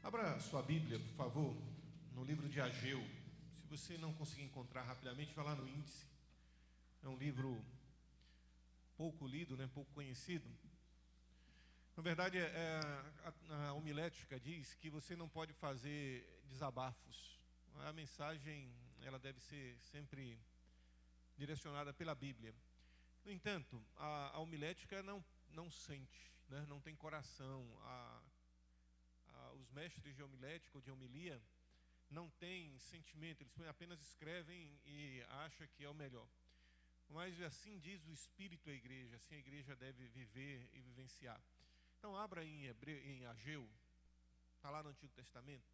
Abra sua Bíblia, por favor, no livro de Ageu. Se você não conseguir encontrar rapidamente, vá lá no índice. É um livro pouco lido, pouco conhecido. Na verdade, a homilética diz que você não pode fazer desabafos. A mensagem ela deve ser sempre direcionada pela Bíblia. No entanto, a homilética não sente, não tem coração. Os mestres de homilética ou de homilia não têm sentimento, eles apenas escrevem e acham que é o melhor. Mas assim diz o Espírito à igreja, assim a igreja deve viver e vivenciar. Então abra em Ageu, está lá no Antigo Testamento,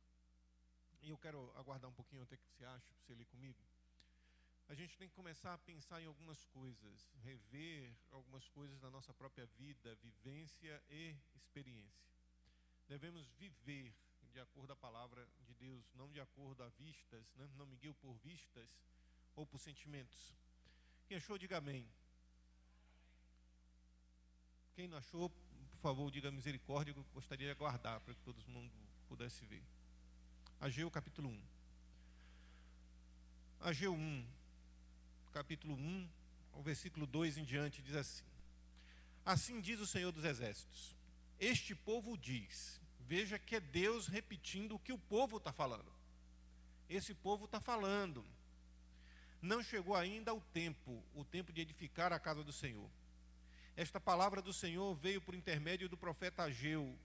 e eu quero aguardar um pouquinho até que você ache, para você ler comigo. A gente tem que começar a pensar em algumas coisas, rever algumas coisas da nossa própria vida, vivência e experiência. Devemos viver de acordo com a palavra de Deus, não de acordo a vistas, não me guio por vistas ou por sentimentos. Quem achou, diga amém. Quem não achou, por favor, diga misericórdia, que eu gostaria de aguardar para que todo mundo pudesse ver. Ageu capítulo 1. Ageu 1, capítulo 1, o versículo 2 em diante, diz assim: Assim diz o Senhor dos Exércitos, este povo diz, veja que é Deus repetindo o que o povo está falando. Esse povo está falando. Não chegou ainda o tempo de edificar a casa do Senhor. Esta palavra do Senhor veio por intermédio do profeta Ageu.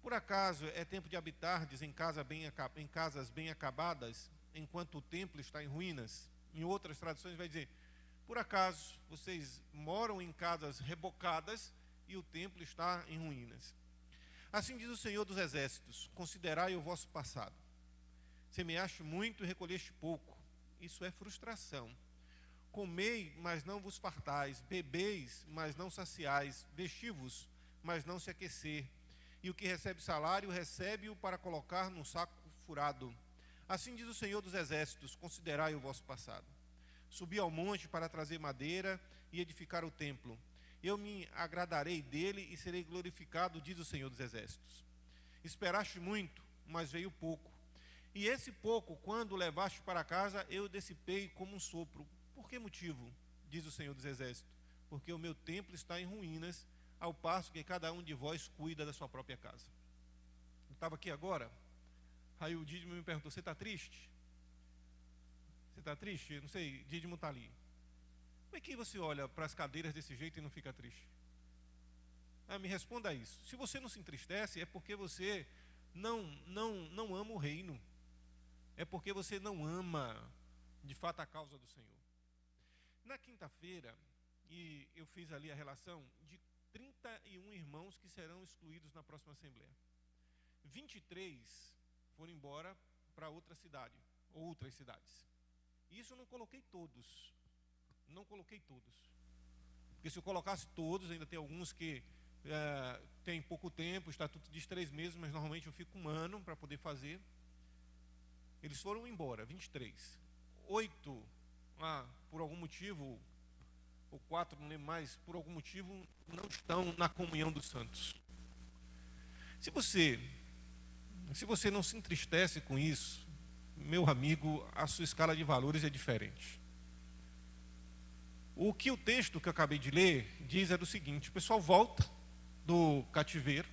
Por acaso é tempo de habitardes em casas bem acabadas, enquanto o templo está em ruínas? Em outras traduções vai dizer, por acaso vocês moram em casas rebocadas e o templo está em ruínas? Assim diz o Senhor dos Exércitos, considerai o vosso passado. Semeaste muito e recolheste pouco. Isso é frustração. Comei, mas não vos fartais. Bebeis, mas não saciais. Vesti-vos, mas não se aquecer. E o que recebe salário, recebe-o para colocar num saco furado. Assim diz o Senhor dos Exércitos, considerai o vosso passado. Subi ao monte para trazer madeira e edificar o templo. Eu me agradarei dele e serei glorificado, diz o Senhor dos Exércitos. Esperaste muito, mas veio pouco. E esse pouco, quando levaste para casa, eu dissipei como um sopro. Por que motivo? Diz o Senhor dos Exércitos. Porque o meu templo está em ruínas, ao passo que cada um de vós cuida da sua própria casa. Eu estava aqui agora, aí o Dídimo me perguntou, você está triste? Você está triste? Eu não sei, Dídimo está ali. Como é que você olha para as cadeiras desse jeito e não fica triste? Me responda isso. Se você não se entristece, é porque você não ama o reino. É porque você não ama, de fato, a causa do Senhor. Na quinta-feira, e eu fiz ali a relação de 31 irmãos que serão excluídos na próxima Assembleia. 23 foram embora para outra cidade, ou outras cidades. Isso eu não coloquei todos. Não coloquei todos. Porque se eu colocasse todos, ainda tem alguns que têm pouco tempo, o estatuto diz 3 meses, mas normalmente eu fico 1 ano para poder fazer. Eles foram embora, 23. 8, por algum motivo, ou 4, não lembro mais, por algum motivo, não estão na comunhão dos santos. Se você não se entristece com isso, meu amigo, a sua escala de valores é diferente. O que o texto que eu acabei de ler diz é do seguinte: o pessoal volta do cativeiro,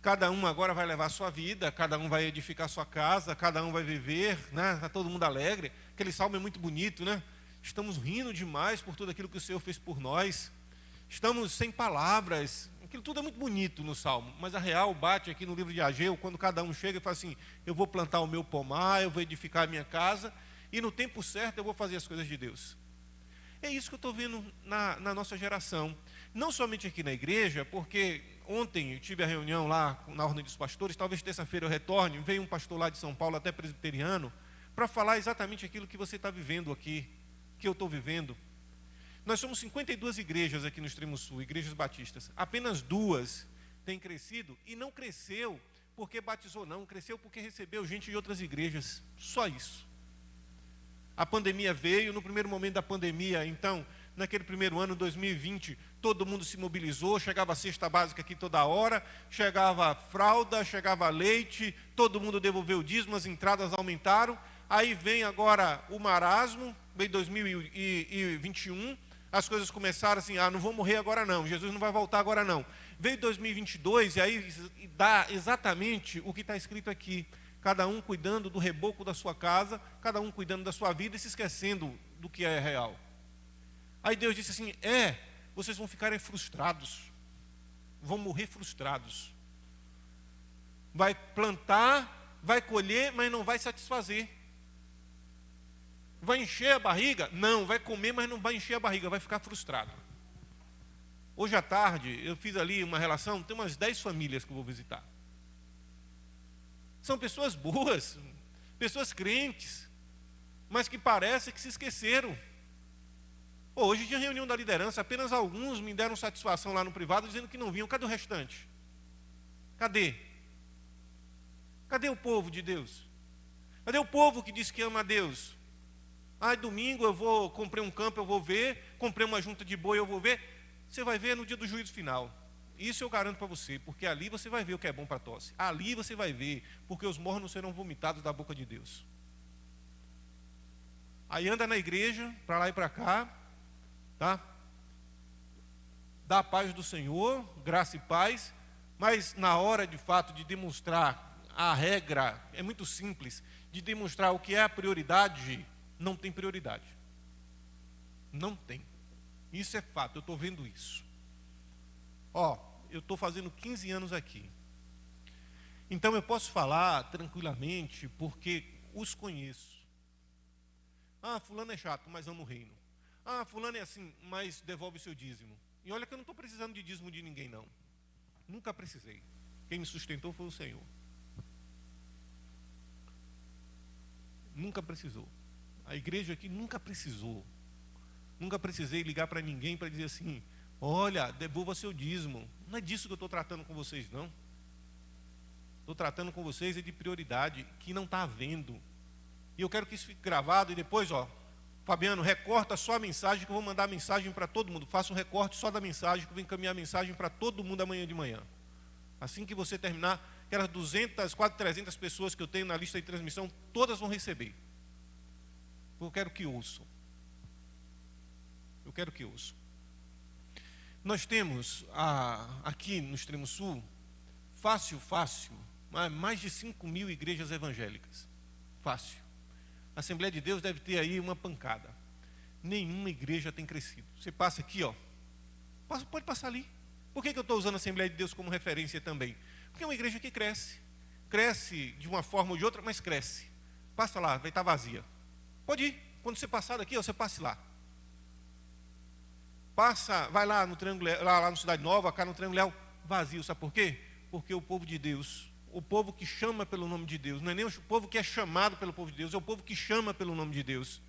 cada um agora vai levar a sua vida, cada um vai edificar a sua casa, cada um vai viver, está todo mundo alegre. Aquele salmo é muito bonito, Estamos rindo demais por tudo aquilo que o Senhor fez por nós. Estamos sem palavras. Aquilo tudo é muito bonito no salmo, mas a real bate aqui no livro de Ageu, quando cada um chega e fala assim, eu vou plantar o meu pomar, eu vou edificar a minha casa, e no tempo certo eu vou fazer as coisas de Deus. É isso que eu estou vendo na nossa geração. Não somente aqui na igreja, porque ontem eu tive a reunião lá na Ordem dos Pastores, talvez terça-feira eu retorne, veio um pastor lá de São Paulo, até presbiteriano, para falar exatamente aquilo que você está vivendo aqui, que eu estou vivendo. Nós somos 52 igrejas aqui no Extremo Sul, igrejas batistas. Apenas 2 têm crescido, e não cresceu porque batizou não, cresceu porque recebeu gente de outras igrejas. Só isso. A pandemia veio, no primeiro momento da pandemia, então, naquele primeiro ano, 2020, todo mundo se mobilizou, chegava a cesta básica aqui toda hora, chegava fralda, chegava leite, todo mundo devolveu o dízimo, as entradas aumentaram. Aí vem agora o marasmo, vem 2021, as coisas começaram assim, não vou morrer agora não, Jesus não vai voltar agora não. Veio 2022 e aí dá exatamente o que está escrito aqui. Cada um cuidando do reboco da sua casa, cada um cuidando da sua vida e se esquecendo do que é real. Aí Deus disse assim, vocês vão ficarem frustrados, vão morrer frustrados. Vai plantar, vai colher, mas não vai satisfazer. Vai encher a barriga? Não, vai comer, mas não vai encher a barriga, vai ficar frustrado. Hoje à tarde, eu fiz ali uma relação, tem umas 10 famílias que eu vou visitar. São pessoas boas, pessoas crentes, mas que parece que se esqueceram. Hoje tinha reunião da liderança, apenas alguns me deram satisfação lá no privado, dizendo que não vinham. Cadê o restante? Cadê? Cadê o povo de Deus? Cadê o povo que diz que ama a Deus? Domingo comprei um campo, eu vou ver, comprei uma junta de boi, eu vou ver. Você vai ver no dia do juízo final. Isso eu garanto para você, porque ali você vai ver o que é bom para tosse. Ali você vai ver, porque os mornos serão vomitados da boca de Deus. Aí anda na igreja, para lá e para cá, tá? Dá a paz do Senhor, graça e paz, mas na hora de fato de demonstrar a regra, é muito simples, de demonstrar o que é a prioridade, não tem prioridade. Não tem. Isso é fato, eu estou vendo isso. Eu estou fazendo 15 anos aqui. Então eu posso falar tranquilamente, porque os conheço. Fulano é chato, mas ama o reino. Fulano é assim, mas devolve o seu dízimo. E olha que eu não estou precisando de dízimo de ninguém, não. Nunca precisei. Quem me sustentou foi o Senhor. Nunca precisou. A igreja aqui nunca precisou. Nunca precisei ligar para ninguém para dizer assim, olha, devolva seu dízimo. Não é disso que eu estou tratando com vocês, não. Estou tratando com vocês de prioridade que não está havendo. E eu quero que isso fique gravado e depois, Fabiano, recorta só a mensagem que eu vou mandar a mensagem para todo mundo. Faça um recorte só da mensagem que eu vou encaminhar a mensagem para todo mundo amanhã de manhã. Assim que você terminar, aquelas 200, quase 300 pessoas que eu tenho na lista de transmissão, todas vão receber. Eu quero que ouçam. Eu quero que ouçam. Nós temos aqui no Extremo Sul, fácil, mais de 5.000 igrejas evangélicas. Fácil. A Assembleia de Deus deve ter aí uma pancada. Nenhuma igreja tem crescido. Você passa aqui, pode passar ali. Por que eu estou usando a Assembleia de Deus como referência também? Porque é uma igreja que cresce. Cresce de uma forma ou de outra, mas cresce. Passa lá, vai estar vazia. Pode ir. Quando você passar daqui, você passe lá. Vai lá no Triângulo, lá no Cidade Nova, cá no Triângulo, vazio. Sabe por quê? Porque o povo de Deus, o povo que chama pelo nome de Deus, não é nem o povo que é chamado pelo povo de Deus, é o povo que chama pelo nome de Deus.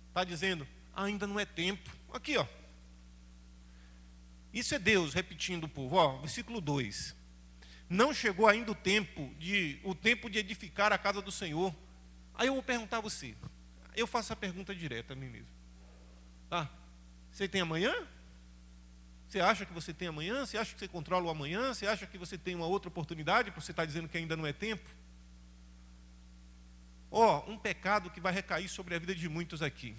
Está dizendo, ainda não é tempo. Aqui, Isso é Deus repetindo o povo. Versículo 2. Não chegou ainda o tempo de edificar a casa do Senhor. Aí eu vou perguntar a você. Eu faço a pergunta direta a mim mesmo. Você tem amanhã? Você acha que você tem amanhã? Você acha que você controla o amanhã? Você acha que você tem uma outra oportunidade? Porque você está dizendo que ainda não é tempo? Um pecado que vai recair sobre a vida de muitos aqui.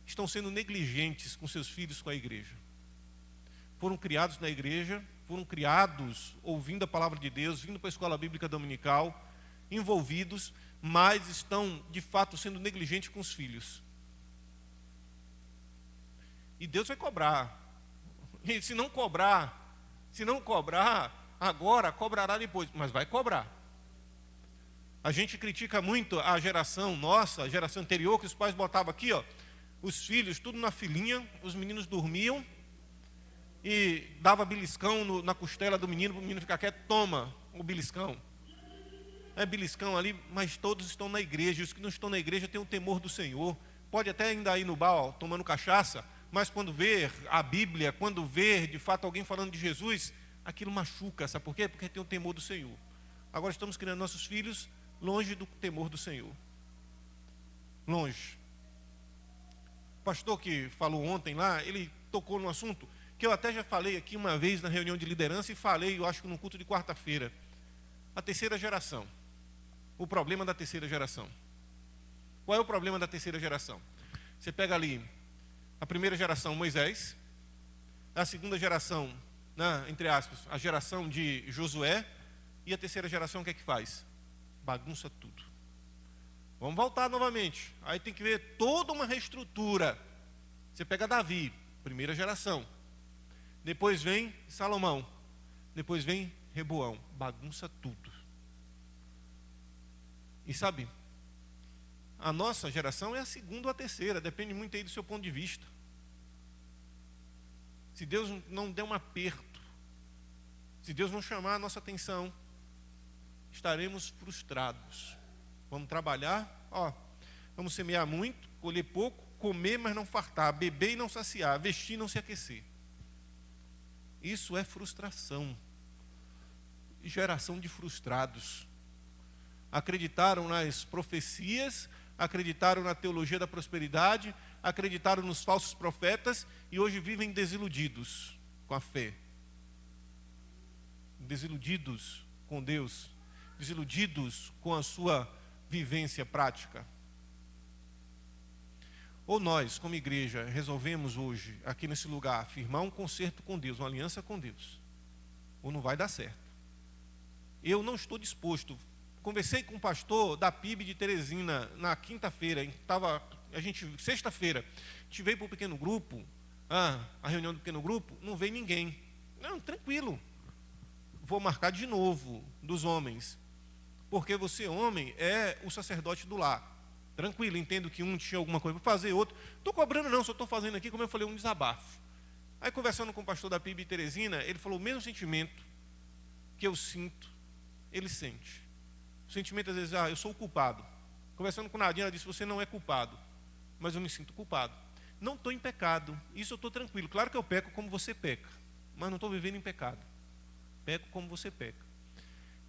Estão sendo negligentes com seus filhos, com a igreja. Foram criados na igreja, foram criados ouvindo a palavra de Deus, vindo para a escola bíblica dominical, envolvidos, mas estão de fato sendo negligentes com os filhos. E Deus vai cobrar. E se não cobrar agora, cobrará depois. Mas vai cobrar. A gente critica muito a geração nossa, a geração anterior, que os pais botavam aqui, os filhos, tudo na filinha, os meninos dormiam e dava beliscão na costela do menino, para o menino ficar quieto, toma o beliscão. É beliscão ali, mas todos estão na igreja. E os que não estão na igreja têm o temor do Senhor. Pode até ainda ir no bar, tomando cachaça, mas quando ver a Bíblia, quando ver de fato alguém falando de Jesus, aquilo machuca, sabe por quê? Porque tem o temor do Senhor. Agora estamos criando nossos filhos longe do temor do Senhor. Longe. O pastor que falou ontem lá, ele tocou no assunto que eu até já falei aqui uma vez na reunião de liderança e falei, eu acho que no culto de quarta-feira. A terceira geração. O problema da terceira geração. Qual é o problema da terceira geração? Você pega ali a primeira geração, Moisés, a segunda geração, né, entre aspas, a geração de Josué, e a terceira geração o que é que faz? Bagunça tudo. Vamos voltar novamente. Aí tem que ver toda uma reestrutura. Você pega Davi, primeira geração. Depois vem Salomão. Depois vem Reboão. Bagunça tudo. E sabe, a nossa geração é a segunda ou a terceira. Depende muito aí do seu ponto de vista. Se Deus não der um aperto, se Deus não chamar a nossa atenção, estaremos frustrados. Vamos trabalhar, vamos semear muito, colher pouco, comer, mas não fartar, beber e não saciar, vestir e não se aquecer. Isso é frustração. Geração de frustrados. Acreditaram nas profecias, acreditaram na teologia da prosperidade, acreditaram nos falsos profetas e hoje vivem desiludidos com a fé. Desiludidos com Deus, desiludidos com a sua vivência prática. Ou nós, como igreja, resolvemos hoje, aqui nesse lugar, firmar um concerto com Deus, uma aliança com Deus, ou não vai dar certo. Eu não estou disposto. Conversei com o pastor da PIB de Teresina na quinta-feira, sexta-feira, a gente veio para o pequeno grupo, a reunião do pequeno grupo, não veio ninguém. Não, tranquilo. Vou marcar de novo dos homens, porque você, homem, é o sacerdote do lar. Tranquilo, entendo que um tinha alguma coisa para fazer, outro. Estou cobrando não, só estou fazendo aqui, como eu falei, um desabafo. Aí conversando com o pastor da PIB de Teresina, ele falou o mesmo sentimento que eu sinto, ele sente. O sentimento às vezes, eu sou o culpado. Conversando com Nadine, ela disse, você não é culpado, mas eu me sinto culpado. Não estou em pecado, isso eu estou tranquilo. Claro que eu peco como você peca, mas não estou vivendo em pecado. Peco como você peca.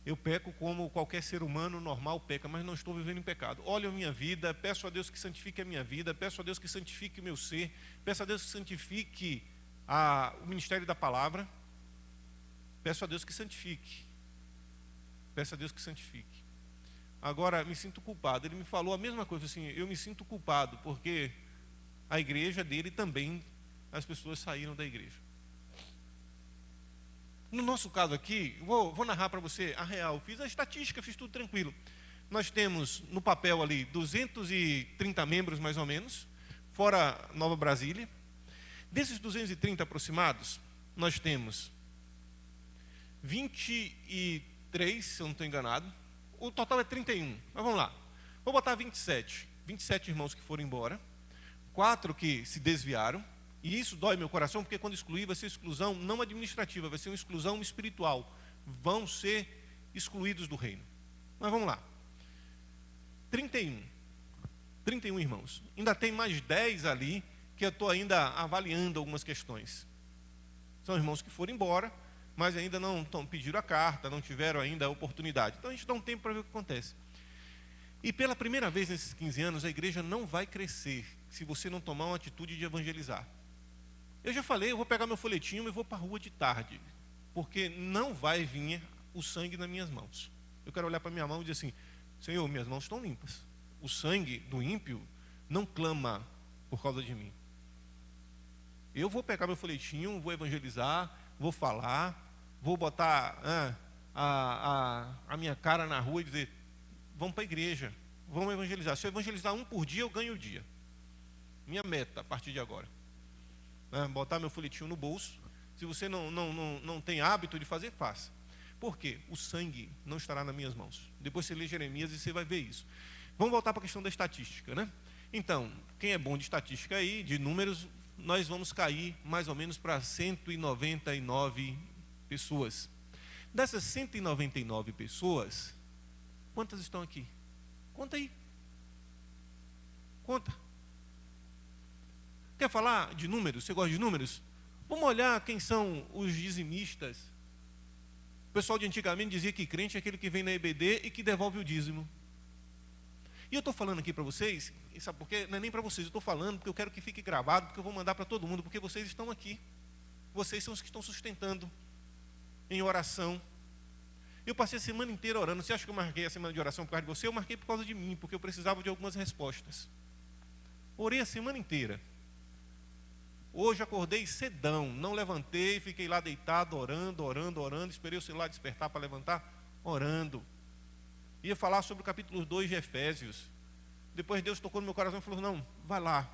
Eu peco como qualquer ser humano normal peca, mas não estou vivendo em pecado. Olho a minha vida, peço a Deus que santifique a minha vida, peço a Deus que santifique o meu ser, peço a Deus que santifique o ministério da palavra, peço a Deus que santifique. Peço a Deus que santifique. Agora, me sinto culpado. Ele me falou a mesma coisa, assim, eu me sinto culpado, porque a igreja dele também, as pessoas saíram da igreja. No nosso caso aqui, vou narrar para você a real. Fiz a estatística, fiz tudo tranquilo. Nós temos no papel ali 230 membros mais ou menos, fora Nova Brasília. Desses 230 aproximados, nós temos 23, se eu não estou enganado. O total é 31, mas vamos lá. Vou botar 27. 27 irmãos que foram embora, 4 que se desviaram. E isso dói meu coração, porque quando excluir, vai ser exclusão não administrativa, vai ser uma exclusão espiritual. Vão ser excluídos do reino. Mas vamos lá. 31 irmãos. Ainda tem mais 10 ali, que eu estou ainda avaliando algumas questões. São irmãos que foram embora, mas ainda não pediram a carta, não tiveram ainda a oportunidade. Então a gente dá um tempo para ver o que acontece. E pela primeira vez nesses 15 anos, a igreja não vai crescer se você não tomar uma atitude de evangelizar. Eu já falei, eu vou pegar meu folhetinho e vou para a rua de tarde, porque não vai vir o sangue nas minhas mãos. Eu quero olhar para a minha mão e dizer assim, Senhor, minhas mãos estão limpas. O sangue do ímpio não clama por causa de mim. Eu vou pegar meu folhetinho, vou evangelizar, vou falar, vou botar a minha cara na rua e dizer, vamos para a igreja, vamos evangelizar. Se eu evangelizar um por dia, eu ganho o dia. Minha meta a partir de agora. Botar meu folhetinho no bolso. Se você não tem hábito de fazer, faça. Por quê? O sangue não estará nas minhas mãos. Depois você lê Jeremias e você vai ver isso. Vamos voltar para a questão da estatística, né? Então, quem é bom de estatística aí, de números, nós vamos cair mais ou menos para 199 pessoas. Dessas 199 pessoas, quantas estão aqui? Conta aí. Conta. Quer falar de números? Você gosta de números? Vamos olhar quem são os dizimistas. O pessoal de antigamente dizia que crente é aquele que vem na EBD e que devolve o dízimo. E eu estou falando aqui para vocês, e sabe por quê? Não é nem para vocês, eu estou falando porque eu quero que fique gravado, porque eu vou mandar para todo mundo, porque vocês estão aqui. Vocês são os que estão sustentando em oração. Eu passei a semana inteira orando. Você acha que eu marquei a semana de oração por causa de você? Eu marquei por causa de mim, porque eu precisava de algumas respostas. Orei a semana inteira. Hoje acordei cedão, não levantei, fiquei lá deitado, orando, esperei o celular despertar para levantar, orando. Ia falar sobre o capítulo 2 de Efésios. Depois Deus tocou no meu coração e falou, não, vai lá,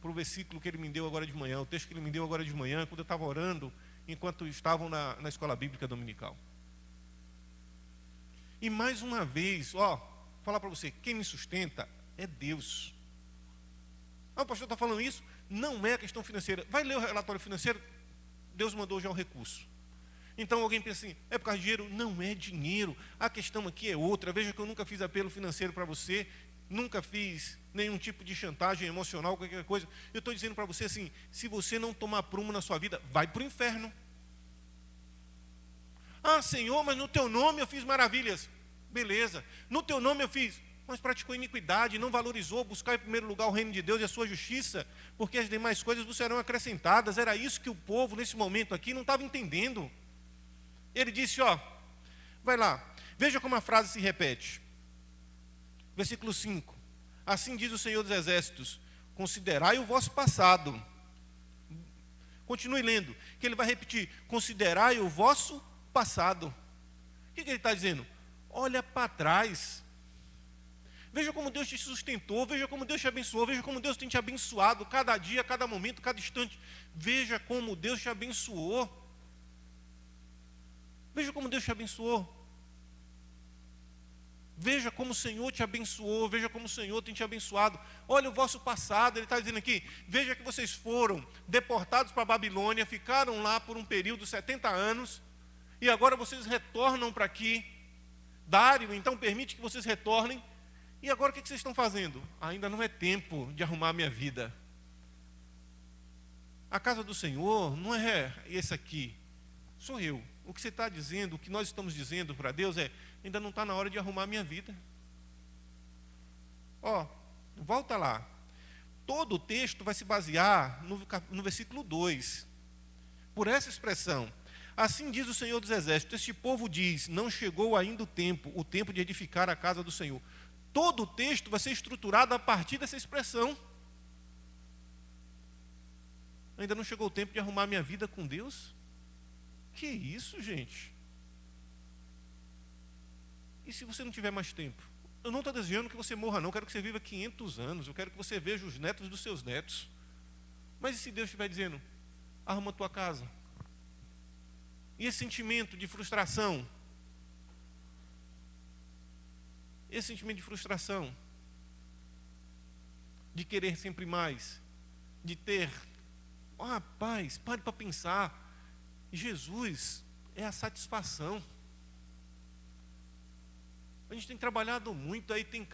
para o versículo que Ele me deu agora de manhã, o texto que Ele me deu agora de manhã, quando eu estava orando, enquanto estavam na escola bíblica dominical. E mais uma vez, falar para você, quem me sustenta é Deus. O pastor está falando isso, não é a questão financeira. Vai ler o relatório financeiro, Deus mandou já o recurso. Então alguém pensa assim, é por causa de dinheiro? Não é dinheiro, a questão aqui é outra. Veja que eu nunca fiz apelo financeiro para você, nunca fiz nenhum tipo de chantagem emocional, qualquer coisa. Eu estou dizendo para você assim, se você não tomar prumo na sua vida, vai para o inferno. Ah, Senhor, mas no teu nome eu fiz maravilhas. Beleza, no teu nome eu fiz, mas praticou iniquidade, não valorizou buscar em primeiro lugar o reino de Deus e a sua justiça, porque as demais coisas vos serão acrescentadas. Era isso que o povo nesse momento aqui não estava entendendo. Ele disse, vai lá, veja como a frase se repete. Versículo 5, assim diz o Senhor dos Exércitos, considerai o vosso passado. Continue lendo, que ele vai repetir, considerai o vosso passado. O que ele está dizendo? Olha para trás. Veja como Deus te sustentou, veja como Deus te abençoou, veja como Deus tem te abençoado, cada dia, cada momento, cada instante. Veja como Deus te abençoou. Veja como Deus te abençoou. Veja como o Senhor te abençoou, veja como o Senhor tem te abençoado. Olha o vosso passado, ele está dizendo aqui, veja que vocês foram deportados para a Babilônia, ficaram lá por um período de 70 anos, e agora vocês retornam para aqui. Dário, então, permite que vocês retornem. E agora o que vocês estão fazendo? Ainda não é tempo de arrumar a minha vida. A casa do Senhor não é esse aqui, sou eu. O que você está dizendo, o que nós estamos dizendo para Deus é, ainda não está na hora de arrumar a minha vida. Volta lá. Todo o texto vai se basear no versículo 2. Por essa expressão. Assim diz o Senhor dos Exércitos, este povo diz, não chegou ainda o tempo de edificar a casa do Senhor. Todo o texto vai ser estruturado a partir dessa expressão. Ainda não chegou o tempo de arrumar minha vida com Deus? Que isso, gente? E se você não tiver mais tempo? Eu não estou desejando que você morra não, eu quero que você viva 500 anos, eu quero que você veja os netos dos seus netos. Mas e se Deus estiver dizendo, arruma a tua casa? E esse sentimento de frustração? Esse sentimento de frustração, de querer sempre mais, de ter, rapaz, pare para pensar, Jesus é a satisfação. A gente tem trabalhado muito, aí tem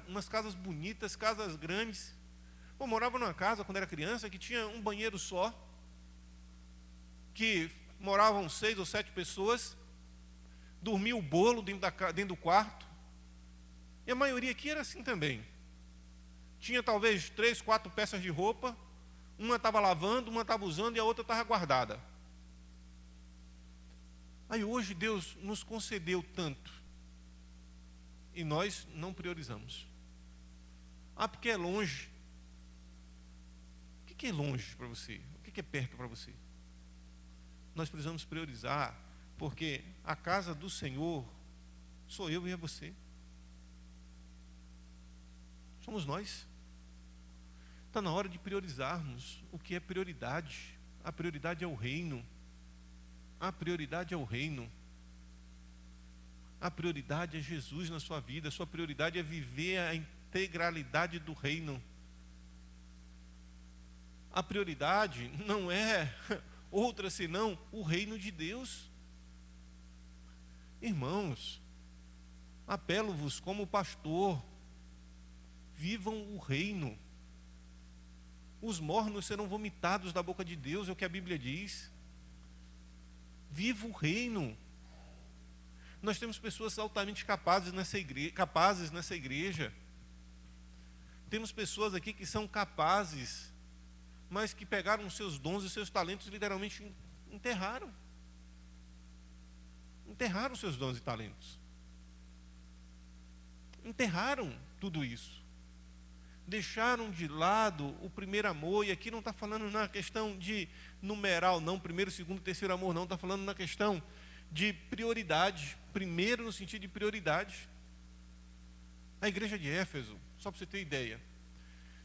umas casas bonitas, casas grandes. Eu morava numa casa quando era criança que tinha um banheiro só, que moravam 6 ou 7 pessoas, dormia o bolo dentro do quarto, e a maioria aqui era assim também. Tinha talvez 3, 4 peças de roupa, uma estava lavando, uma estava usando e a outra estava guardada. Aí hoje Deus nos concedeu tanto, e nós não priorizamos. Porque é longe. O que é longe para você? O que é perto para você? Nós precisamos priorizar, porque a casa do Senhor sou eu e é você. Somos nós. Está na hora de priorizarmos o que é prioridade. A prioridade é o reino. A prioridade é o reino. A prioridade é Jesus na sua vida. A sua prioridade é viver a integralidade do reino. A prioridade não é outra senão o reino de Deus. Irmãos, apelo-vos como pastor, vivam o reino. Os mornos serão vomitados da boca de Deus, é o que a Bíblia diz. Viva o reino. Nós temos pessoas altamente capazes nessa igreja. Temos pessoas aqui que são capazes, mas que pegaram os seus dons e os seus talentos e literalmente enterraram. Enterraram os seus dons e talentos. Enterraram tudo isso. Deixaram de lado o primeiro amor, e aqui não está falando na questão de numeral, não, primeiro, segundo, terceiro amor, não, está falando na questão de prioridade, primeiro no sentido de prioridade. A igreja de Éfeso, só para você ter ideia,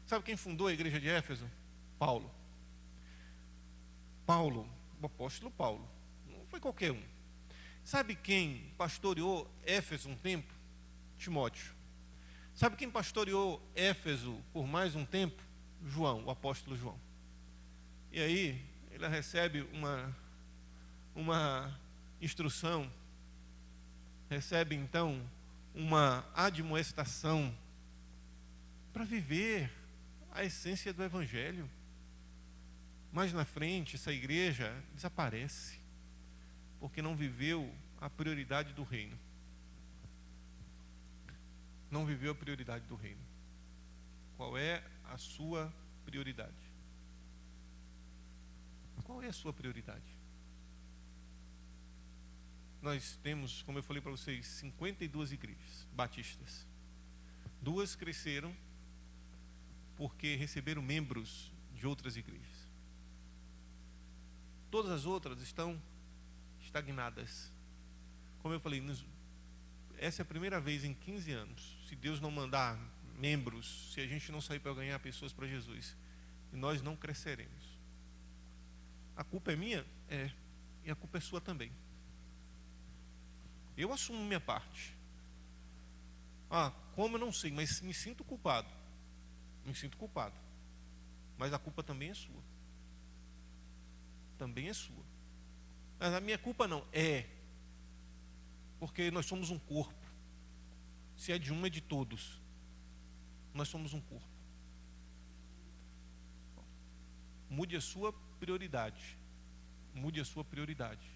sabe quem fundou a igreja de Éfeso? Paulo. Paulo, o apóstolo Paulo, não foi qualquer um. Sabe quem pastoreou Éfeso um tempo? Timóteo. Sabe quem pastoreou Éfeso por mais um tempo? João, o apóstolo João. E aí, ele recebe uma instrução, recebe então uma admoestação para viver a essência do Evangelho. Mais na frente, essa igreja desaparece, porque não viveu a prioridade do reino. Não viveu a prioridade do reino. Qual é a sua prioridade? Qual é a sua prioridade? Nós temos, como eu falei para vocês, 52 igrejas batistas. 2 cresceram porque receberam membros de outras igrejas. Todas as outras estão estagnadas. Como eu falei, essa é a primeira vez em 15 anos, se Deus não mandar membros, se a gente não sair para ganhar pessoas para Jesus, e nós não cresceremos. A culpa é minha? É. E a culpa é sua também. Eu assumo minha parte. Como eu não sei, mas me sinto culpado. Me sinto culpado. Mas a culpa também é sua. Também é sua. Mas a minha culpa não é. Porque nós somos um corpo. Se é de um, é de todos. Nós somos um corpo. Mude a sua prioridade. Mude a sua prioridade.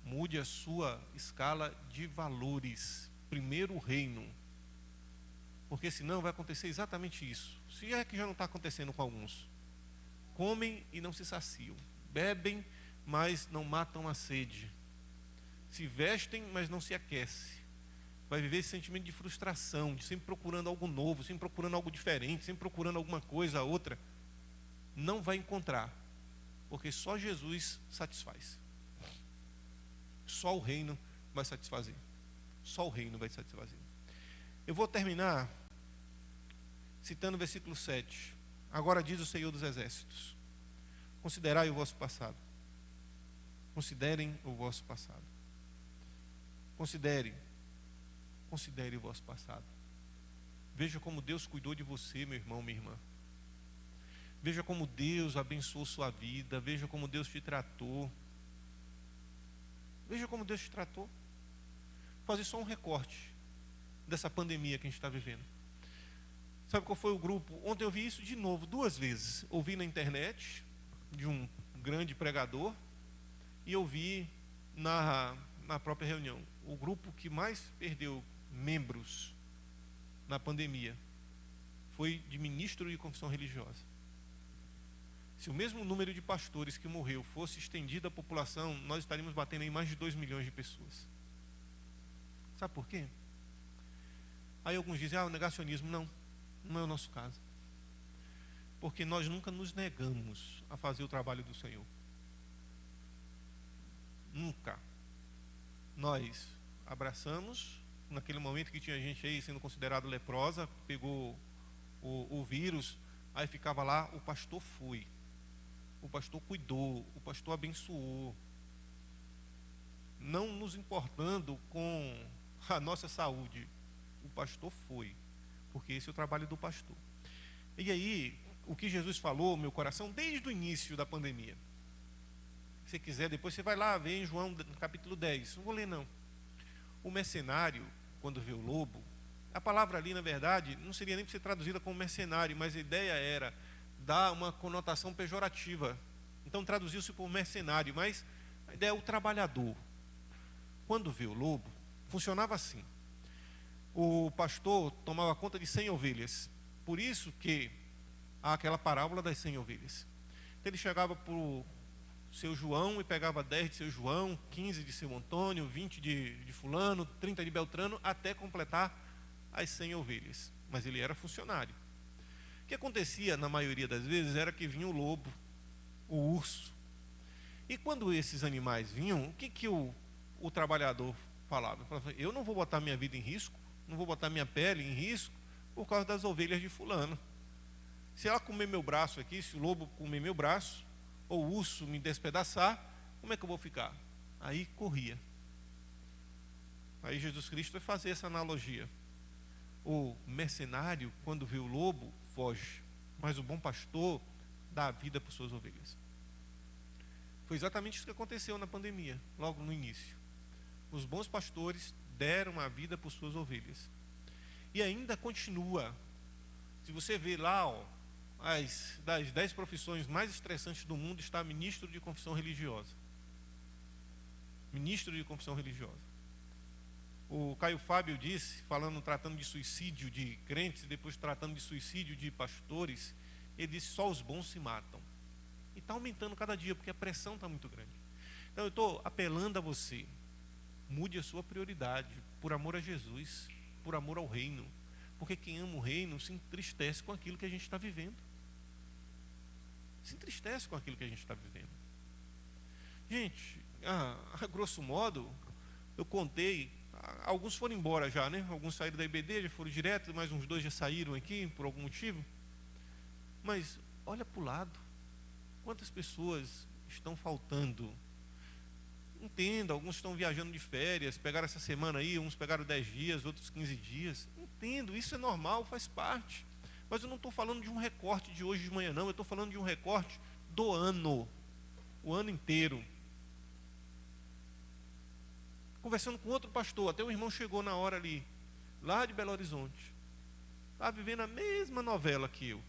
Mude a sua escala de valores. Primeiro o reino. Porque senão vai acontecer exatamente isso. Se é que já não está acontecendo com alguns. Comem e não se saciam. Bebem, mas não matam a sede. Se vestem, mas não se aquece. Vai viver esse sentimento de frustração, de sempre procurando algo novo, sempre procurando algo diferente, sempre procurando alguma coisa, outra. Não vai encontrar, porque só Jesus satisfaz. Só o reino vai satisfazer. Só o reino vai satisfazer. Eu vou terminar citando o versículo 7. Agora diz o Senhor dos Exércitos: considerai o vosso passado. Considerem o vosso passado. Considere o vosso passado. Veja como Deus cuidou de você, meu irmão, minha irmã. Veja como Deus abençoou sua vida. Veja como Deus te tratou. Veja como Deus te tratou. Vou fazer só um recorte dessa pandemia que a gente está vivendo. Sabe qual foi o grupo? Ontem eu vi isso de novo, 2 vezes. Ouvi na internet, de um grande pregador, e ouvi na própria reunião. O grupo que mais perdeu membros na pandemia foi de ministro de confissão religiosa. Se o mesmo número de pastores que morreu fosse estendido à população, nós estaríamos batendo em mais de 2 milhões de pessoas. Sabe por quê? Aí alguns dizem, o negacionismo. Não é o nosso caso. Porque nós nunca nos negamos a fazer o trabalho do Senhor. Nunca. Nós abraçamos, naquele momento que tinha gente aí sendo considerado leprosa, pegou o vírus, aí ficava lá, o pastor foi. O pastor cuidou, o pastor abençoou. Não nos importando com a nossa saúde, o pastor foi, porque esse é o trabalho do pastor. E aí, o que Jesus falou, meu coração, desde o início da pandemia. Se você quiser, depois você vai lá ver em João, no capítulo 10. Não vou ler, não. O mercenário, quando vê o lobo, a palavra ali, na verdade, não seria nem para ser traduzida como mercenário, mas a ideia era dar uma conotação pejorativa. Então, traduziu-se por mercenário, mas a ideia é o trabalhador. Quando vê o lobo, funcionava assim. O pastor tomava conta de 100 ovelhas. Por isso que há aquela parábola das 100 ovelhas. Então ele chegava para o seu João e pegava 10 de seu João, 15 de seu Antônio, 20 de fulano, 30 de Beltrano, até completar as 100 ovelhas. Mas ele era funcionário. O que acontecia na maioria das vezes era que vinha o lobo, o urso. E quando esses animais vinham, o que o trabalhador falava? Ele falava: eu não vou botar minha vida em risco, não vou botar minha pele em risco por causa das ovelhas de fulano. Se ela comer meu braço aqui, se o lobo comer meu braço, ou o urso me despedaçar, como é que eu vou ficar? Aí corria. Aí Jesus Cristo vai fazer essa analogia. O mercenário, quando vê o lobo, foge. Mas o bom pastor dá a vida por suas ovelhas. Foi exatamente isso que aconteceu na pandemia, logo no início. Os bons pastores deram a vida por suas ovelhas. E ainda continua. Se você vê lá, das 10 profissões mais estressantes do mundo, está ministro de confissão religiosa. Ministro de confissão religiosa. O Caio Fábio disse, tratando de suicídio de crentes, e depois tratando de suicídio de pastores, ele disse: só os bons se matam. E está aumentando cada dia, porque a pressão está muito grande. Então eu estou apelando a você: mude a sua prioridade, por amor a Jesus, por amor ao reino. Porque quem ama o reino se entristece com aquilo que a gente está vivendo. Se entristece com aquilo que a gente está vivendo. Gente, a grosso modo, eu contei, alguns foram embora já, né? Alguns saíram da IBD, já foram direto, mais uns 2 já saíram aqui, por algum motivo. Mas olha para o lado, quantas pessoas estão faltando? Entenda, alguns estão viajando de férias, pegaram essa semana aí, uns pegaram 10 dias, outros 15 dias. Entendo, isso é normal, faz parte. Mas eu não estou falando de um recorte de hoje de manhã, não. Eu estou falando de um recorte do ano, o ano inteiro. Conversando com outro pastor, até um irmão chegou na hora ali, lá de Belo Horizonte. Está vivendo a mesma novela que eu.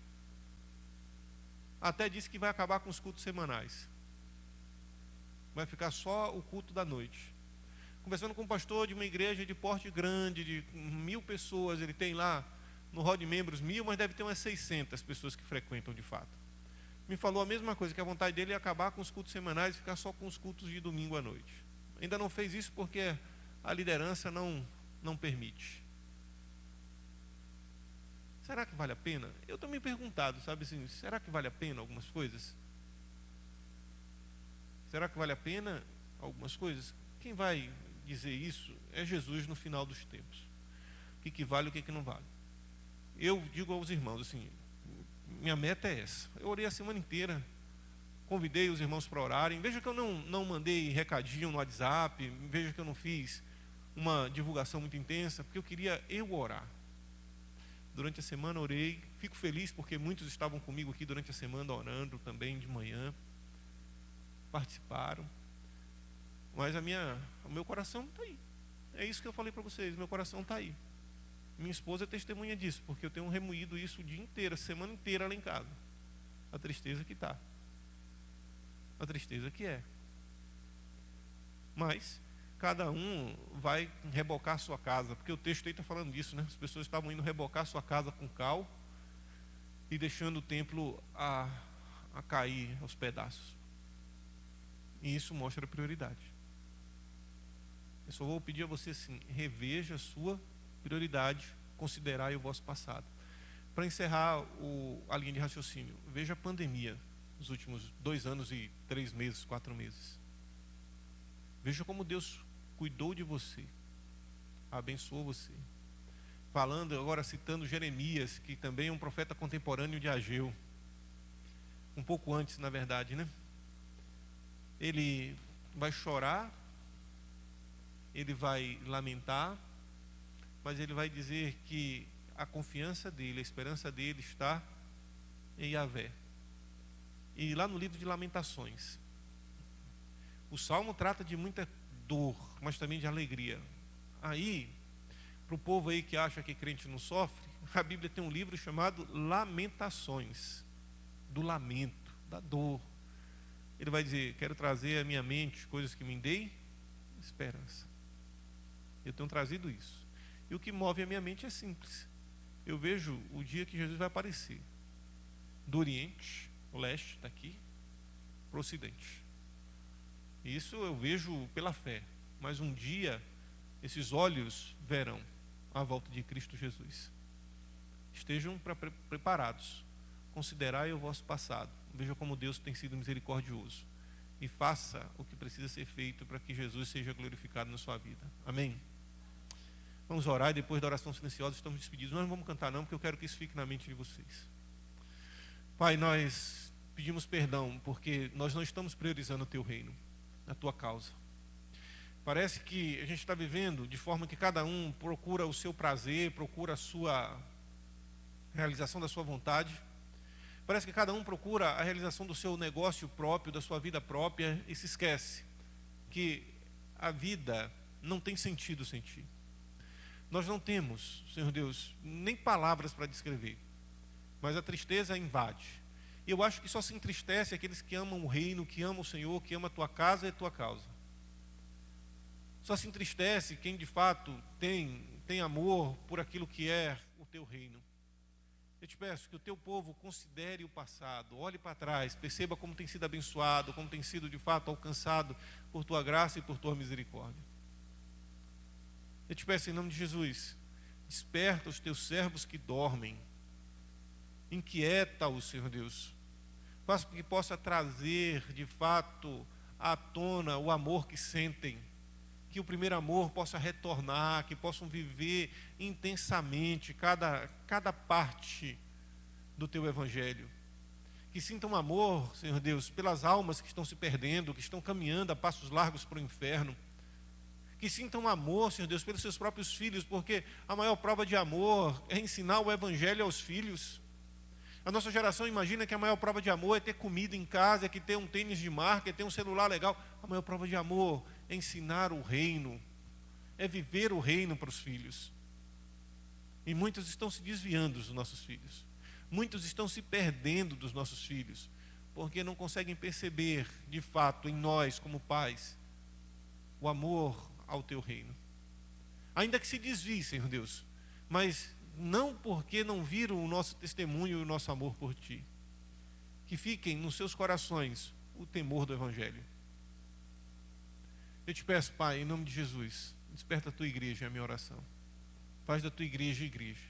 Até disse que vai acabar com os cultos semanais. Vai ficar só o culto da noite. Conversando com um pastor de uma igreja de porte grande, de 1000 pessoas, ele tem lá no hall de membros 1000, mas deve ter umas 600 pessoas que frequentam de fato. Me falou a mesma coisa, que a vontade dele é acabar com os cultos semanais e ficar só com os cultos de domingo à noite. Ainda não fez isso porque a liderança não permite. Será que vale a pena? Eu tenho me perguntado, sabe assim, será que vale a pena algumas coisas? Será que vale a pena algumas coisas? Quem vai dizer isso é Jesus no final dos tempos. O que vale e o que não vale. Eu digo aos irmãos assim, minha meta é essa. Eu orei a semana inteira, convidei os irmãos para orarem. Veja que eu não mandei recadinho no WhatsApp, veja que eu não fiz uma divulgação muito intensa, porque eu queria orar. Durante a semana orei, fico feliz porque muitos estavam comigo aqui durante a semana orando também de manhã. Participaram, mas o meu coração está aí. É isso que eu falei para vocês, meu coração está aí. Minha esposa é testemunha disso, porque eu tenho remoído isso o dia inteiro, a semana inteira lá em casa. A tristeza que está, a tristeza que é. Mas cada um vai rebocar a sua casa, porque o texto aí está falando disso, né? As pessoas estavam indo rebocar a sua casa com cal e deixando o templo a cair aos pedaços. E isso mostra a prioridade. Eu só vou pedir a você assim, reveja a sua prioridade, considerai o vosso passado. Para encerrar a linha de raciocínio, veja a pandemia, nos últimos 2 anos e 3 meses, 4 meses. Veja como Deus cuidou de você, abençoou você. Falando agora, citando Jeremias, que também é um profeta contemporâneo de Ageu. Um pouco antes, na verdade, né? Ele vai chorar, ele vai lamentar, mas ele vai dizer que a confiança dele, a esperança dele está em Yahvé. E lá no livro de Lamentações, o Salmo trata de muita dor, mas também de alegria. Aí, para o povo aí que acha que crente não sofre, a Bíblia tem um livro chamado Lamentações, do lamento, da dor. Ele vai dizer, quero trazer à minha mente coisas que me deem esperança. Eu tenho trazido isso. E o que move a minha mente é simples. eu vejo o dia que Jesus vai aparecer. Do Oriente, o leste está aqui, para o Ocidente. Isso eu vejo pela fé. Mas um dia, esses olhos verão a volta de Cristo Jesus. Estejam preparados. Considerai o vosso passado. Veja como Deus tem sido misericordioso. E faça o que precisa ser feito para que Jesus seja glorificado na sua vida. Amém? Vamos orar e depois da oração silenciosa estamos despedidos. Nós não vamos cantar não, porque eu quero que isso fique na mente de vocês. Pai, nós pedimos perdão porque nós não estamos priorizando o Teu reino, a Tua causa. Parece que a gente está vivendo de forma que cada um procura o seu prazer, procura a sua realização da sua vontade. Parece que cada um procura a realização do seu negócio próprio, da sua vida própria, e se esquece que a vida não tem sentido sem Ti. Nós não temos, Senhor Deus, nem palavras para descrever, mas a tristeza invade. E eu acho que só se entristece aqueles que amam o reino, que amam o Senhor, que amam a Tua casa e a Tua causa. Só se entristece quem de fato tem amor por aquilo que é o Teu reino. Eu te peço que o Teu povo considere o passado, olhe para trás, perceba como tem sido abençoado, como tem sido de fato alcançado por Tua graça e por Tua misericórdia. Eu te peço em nome de Jesus, desperta os Teus servos que dormem, inquieta-os, Senhor Deus, faça que possa trazer de fato à tona o amor que sentem, que o primeiro amor possa retornar, que possam viver intensamente cada parte do Teu Evangelho. Que sintam amor, Senhor Deus, pelas almas que estão se perdendo, que estão caminhando a passos largos para o inferno. Que sintam amor, Senhor Deus, pelos seus próprios filhos, porque a maior prova de amor é ensinar o Evangelho aos filhos. A nossa geração imagina que a maior prova de amor é ter comida em casa, é que ter um tênis de marca, é ter um celular legal. A maior prova de amor é ensinar o reino, é viver o reino para os filhos. E muitos estão se desviando dos nossos filhos. Muitos estão se perdendo dos nossos filhos, porque não conseguem perceber, de fato, em nós, como pais, o amor ao Teu reino. Ainda que se desvie, Senhor Deus, mas não porque não viram o nosso testemunho e o nosso amor por Ti. Que fiquem nos seus corações o temor do Evangelho. Eu te peço, Pai, em nome de Jesus, desperta a Tua igreja, é a minha oração. Faz da Tua igreja igreja.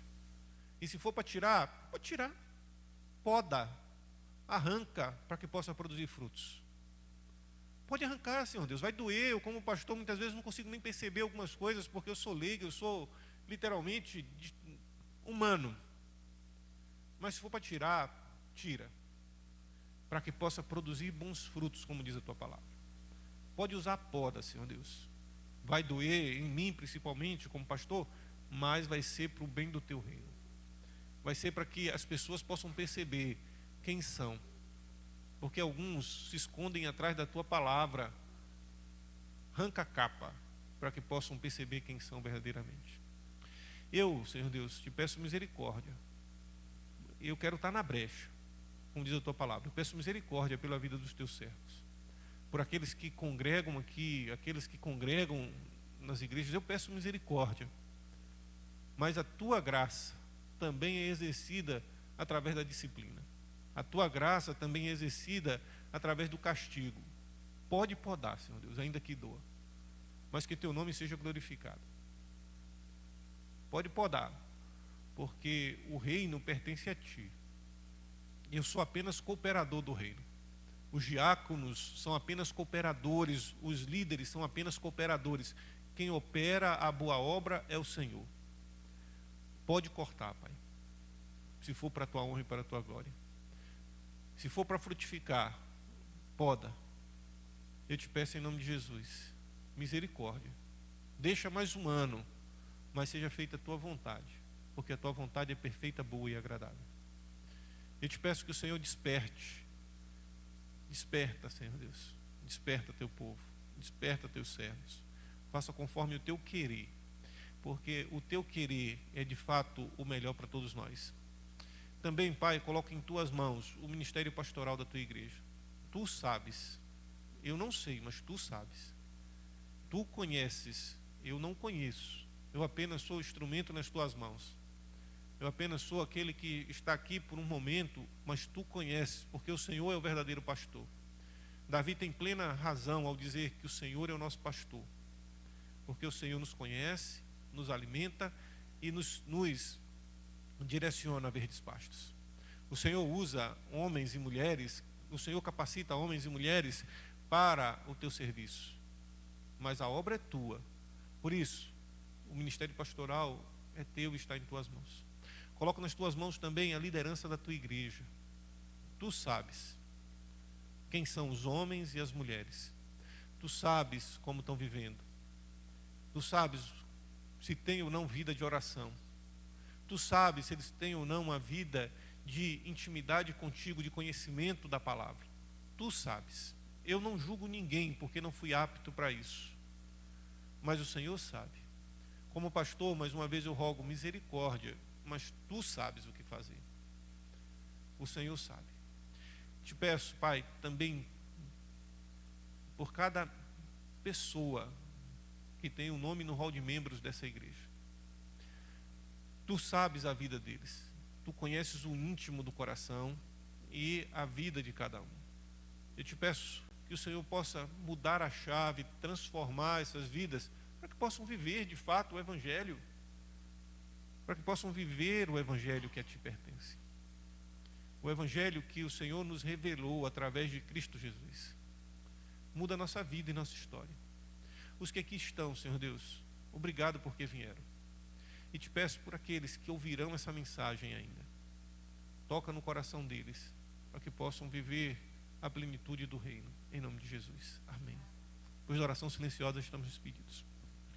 E se for para tirar, pode tirar. Poda, arranca, para que possa produzir frutos. Pode arrancar, Senhor Deus, vai doer. Eu, como pastor, muitas vezes não consigo nem perceber algumas coisas, porque eu sou leigo, eu sou literalmente humano. Mas se for para tirar, tira. Para que possa produzir bons frutos, como diz a Tua palavra. Pode usar a poda, Senhor Deus. Vai doer em mim, principalmente, como pastor, mas vai ser para o bem do Teu reino. Vai ser para que as pessoas possam perceber quem são. Porque alguns se escondem atrás da Tua palavra. Arranca a capa, para que possam perceber quem são verdadeiramente. Eu, Senhor Deus, te peço misericórdia. Eu quero estar na brecha, como diz a Tua palavra. Eu peço misericórdia pela vida dos Teus servos. Por aqueles que congregam aqui, aqueles que congregam nas igrejas, eu peço misericórdia. Mas a Tua graça também é exercida através da disciplina. A Tua graça também é exercida através do castigo. Pode podar, Senhor Deus, ainda que doa, mas que Teu nome seja glorificado. Pode podar, porque o reino pertence a Ti. Eu sou apenas cooperador do reino. Os diáconos são apenas cooperadores, os líderes são apenas cooperadores. Quem opera a boa obra é o Senhor. Pode cortar, Pai, se for para a Tua honra e para a Tua glória. Se for para frutificar, poda. Eu te peço em nome de Jesus, misericórdia. Deixa mais um ano, mas seja feita a Tua vontade, porque a Tua vontade é perfeita, boa e agradável. Eu te peço que o Senhor desperte. Desperta, Senhor Deus. Desperta Teu povo. Desperta Teus servos. Faça conforme o Teu querer, porque o Teu querer é de fato o melhor para todos nós. Também, Pai, coloca em Tuas mãos o ministério pastoral da Tua igreja. Tu sabes. Eu não sei, mas Tu sabes. Tu conheces. Eu não conheço. Eu apenas sou instrumento nas Tuas mãos. Eu apenas sou aquele que está aqui por um momento, mas tu conheces, porque o Senhor é o verdadeiro pastor. Davi tem plena razão ao dizer que o Senhor é o nosso pastor, porque o Senhor nos conhece, nos alimenta e nos direciona a verdes pastos. O Senhor usa homens e mulheres, o Senhor capacita homens e mulheres para o teu serviço, mas a obra é tua. Por isso, o ministério pastoral é teu e está em tuas mãos. Coloca nas tuas mãos também a liderança da tua igreja. Tu sabes quem são os homens e as mulheres. Tu sabes como estão vivendo. Tu sabes se têm ou não vida de oração. Tu sabes se eles têm ou não uma vida de intimidade contigo, de conhecimento da palavra. Tu sabes. Eu não julgo ninguém porque não fui apto para isso. Mas o Senhor sabe. Como pastor, mais uma vez eu rogo misericórdia, mas tu sabes o que fazer. O Senhor sabe. Te peço, Pai, também por cada pessoa que tem um nome no hall de membros dessa igreja. Tu sabes a vida deles. Tu conheces o íntimo do coração e a vida de cada um. Eu te peço que o Senhor possa mudar a chave, transformar essas vidas, para que possam viver de fato o Evangelho. Para que possam viver o Evangelho que a ti pertence. O Evangelho que o Senhor nos revelou através de Cristo Jesus. Muda a nossa vida e nossa história. Os que aqui estão, Senhor Deus, obrigado porque vieram. E te peço por aqueles que ouvirão essa mensagem ainda. Toca no coração deles, para que possam viver a plenitude do reino. Em nome de Jesus. Amém. Depois da oração silenciosa, estamos despedidos.